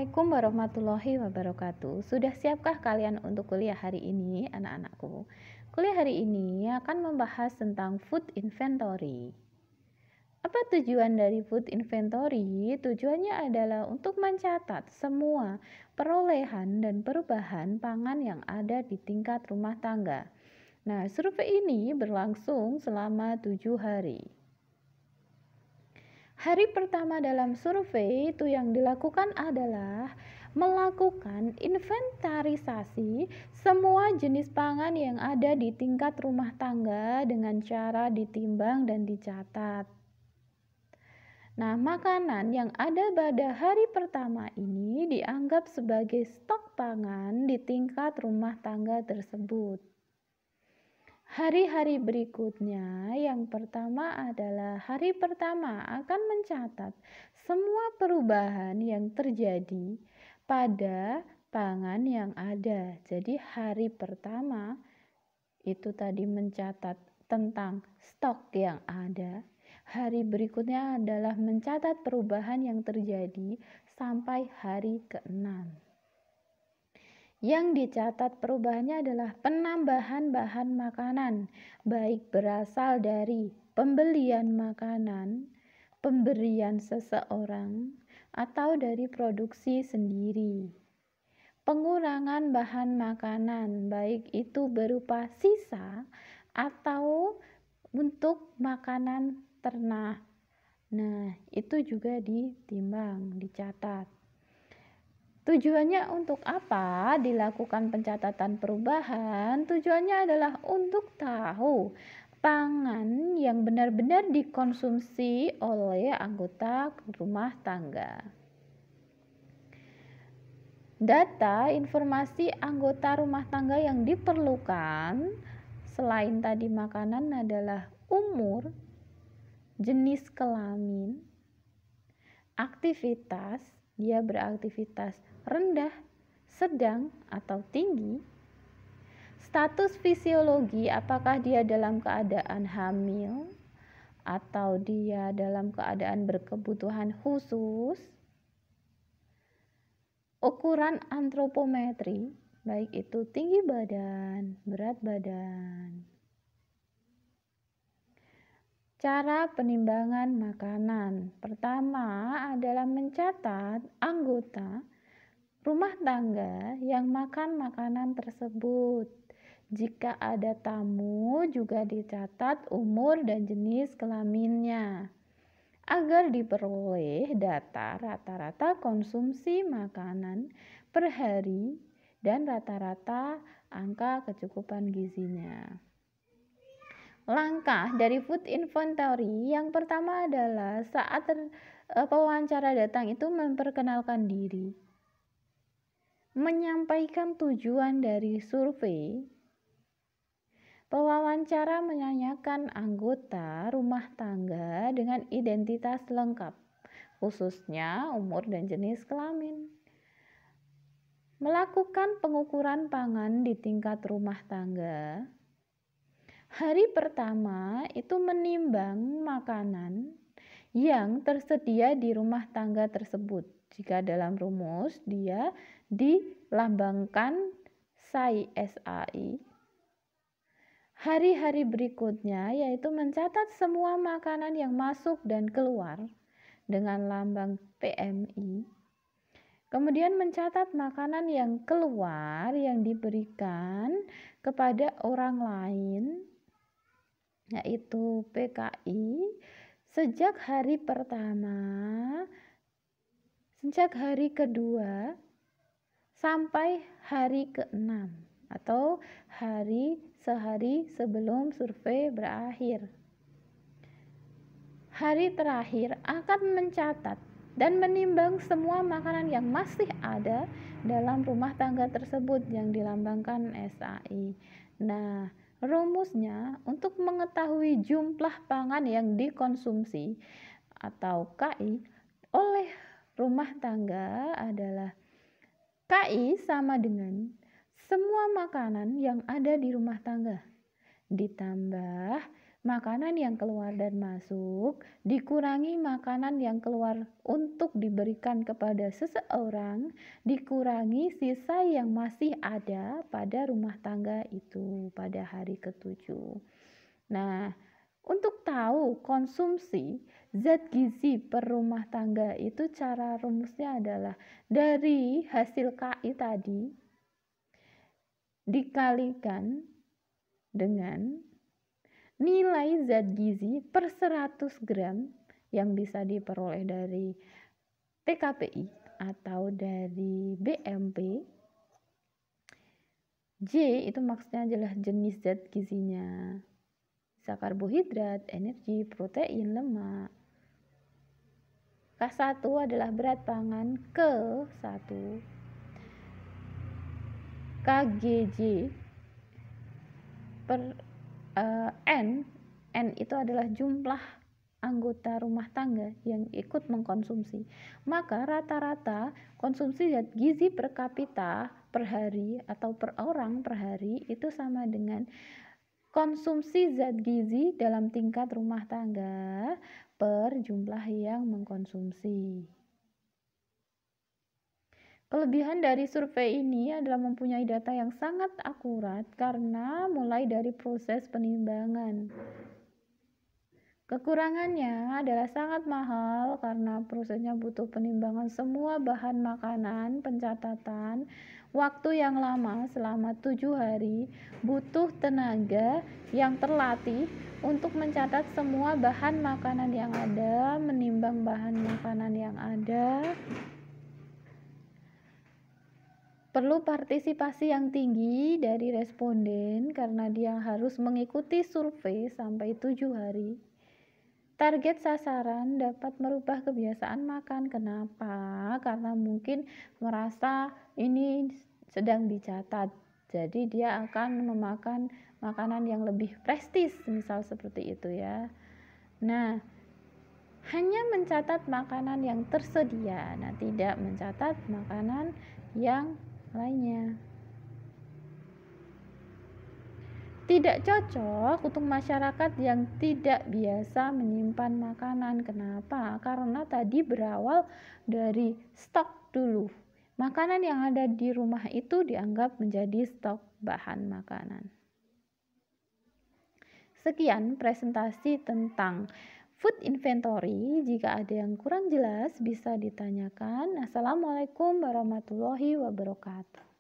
Assalamualaikum warahmatullahi wabarakatuh. Sudah siapkah kalian untuk kuliah hari ini, anak-anakku? Kuliah hari ini akan membahas tentang food inventory. Apa tujuan dari food inventory? Tujuannya adalah untuk mencatat semua perolehan dan perubahan pangan yang ada di tingkat rumah tangga. Nah, survei ini berlangsung selama 7 hari. Hari pertama dalam survei itu yang dilakukan adalah melakukan inventarisasi semua jenis pangan yang ada di tingkat rumah tangga dengan cara ditimbang dan dicatat. Nah, makanan yang ada pada hari pertama ini dianggap sebagai stok pangan di tingkat rumah tangga tersebut. Hari-hari berikutnya, yang pertama adalah hari pertama akan mencatat semua perubahan yang terjadi pada pangan yang ada. Jadi hari pertama itu tadi mencatat tentang stok yang ada. Hari berikutnya adalah mencatat perubahan yang terjadi sampai hari ke-6. Yang dicatat perubahannya adalah penambahan bahan makanan, baik berasal dari pembelian makanan, pemberian seseorang, atau dari produksi sendiri. Pengurangan bahan makanan, baik itu berupa sisa atau untuk makanan ternak. Nah, itu juga ditimbang, dicatat. Tujuannya untuk apa dilakukan pencatatan perubahan? Tujuannya adalah untuk tahu pangan yang benar-benar dikonsumsi oleh anggota rumah tangga. Data informasi anggota rumah tangga yang diperlukan selain tadi makanan adalah umur, jenis kelamin, aktivitas, dia beraktivitas rendah, sedang, atau tinggi, status fisiologi, apakah dia dalam keadaan hamil atau dia dalam keadaan berkebutuhan khusus, ukuran antropometri, baik itu tinggi badan, berat badan. Cara penimbangan makanan pertama adalah mencatat anggota rumah tangga yang makan makanan tersebut. Jika ada tamu juga dicatat umur dan jenis kelaminnya agar diperoleh data rata-rata konsumsi makanan per hari dan rata-rata angka kecukupan gizinya. Langkah dari food inventory yang pertama adalah saat pewawancara datang itu memperkenalkan diri, menyampaikan tujuan dari survei. Pewawancara menanyakan anggota rumah tangga dengan identitas lengkap, khususnya umur dan jenis kelamin. Melakukan pengukuran pangan di tingkat rumah tangga. Hari pertama itu menimbang makanan yang tersedia di rumah tangga tersebut. Jika dalam rumus dia dilambangkan SAI. Hari-hari berikutnya yaitu mencatat semua makanan yang masuk dan keluar dengan lambang PMI. Kemudian mencatat makanan yang keluar yang diberikan kepada orang lain yaitu PKI sejak hari pertama, sejak hari kedua sampai hari ke-6 atau sehari sebelum survei berakhir. Hari terakhir akan mencatat dan menimbang semua makanan yang masih ada dalam rumah tangga tersebut yang dilambangkan SAI. Nah, rumusnya untuk mengetahui jumlah pangan yang dikonsumsi atau KI oleh rumah tangga adalah KI sama dengan semua makanan yang ada di rumah tangga ditambah makanan yang keluar dan masuk, dikurangi makanan yang keluar untuk diberikan kepada seseorang, dikurangi sisa yang masih ada pada rumah tangga itu pada hari ketujuh. Nah, untuk tahu konsumsi zat gizi per rumah tangga itu cara rumusnya adalah dari hasil KI tadi dikalikan dengan nilai zat gizi per 100 gram yang bisa diperoleh dari PKPI atau dari BMP. J itu maksudnya adalah jenis zat gizinya. Bisa karbohidrat, energi, protein, lemak. K1 adalah berat pangan ke1. KGJ per N itu adalah jumlah anggota rumah tangga yang ikut mengkonsumsi. Maka rata-rata konsumsi zat gizi per kapita per hari atau per orang per hari itu sama dengan konsumsi zat gizi dalam tingkat rumah tangga per jumlah yang mengkonsumsi. Kelebihan dari survei ini adalah mempunyai data yang sangat akurat karena mulai dari proses penimbangan. Kekurangannya adalah sangat mahal karena prosesnya butuh penimbangan semua bahan makanan, pencatatan, waktu yang lama selama 7 hari, butuh tenaga yang terlatih untuk mencatat semua bahan makanan yang ada, menimbang bahan makanan yang ada. Perlu partisipasi yang tinggi dari responden karena dia harus mengikuti survei sampai 7 hari. Target sasaran dapat merubah kebiasaan makan. Kenapa? Karena mungkin merasa ini sedang dicatat. Jadi dia akan memakan makanan yang lebih prestis, misal seperti itu ya. Nah, hanya mencatat makanan yang tersedia. Nah, tidak mencatat makanan yang lainnya. Tidak cocok untuk masyarakat yang tidak biasa menyimpan makanan. Kenapa? Karena tadi berawal dari stok dulu. Makanan yang ada di rumah itu dianggap menjadi stok bahan makanan. Sekian presentasi tentang food inventory. Jika ada yang kurang jelas bisa ditanyakan. Assalamualaikum warahmatullahi wabarakatuh.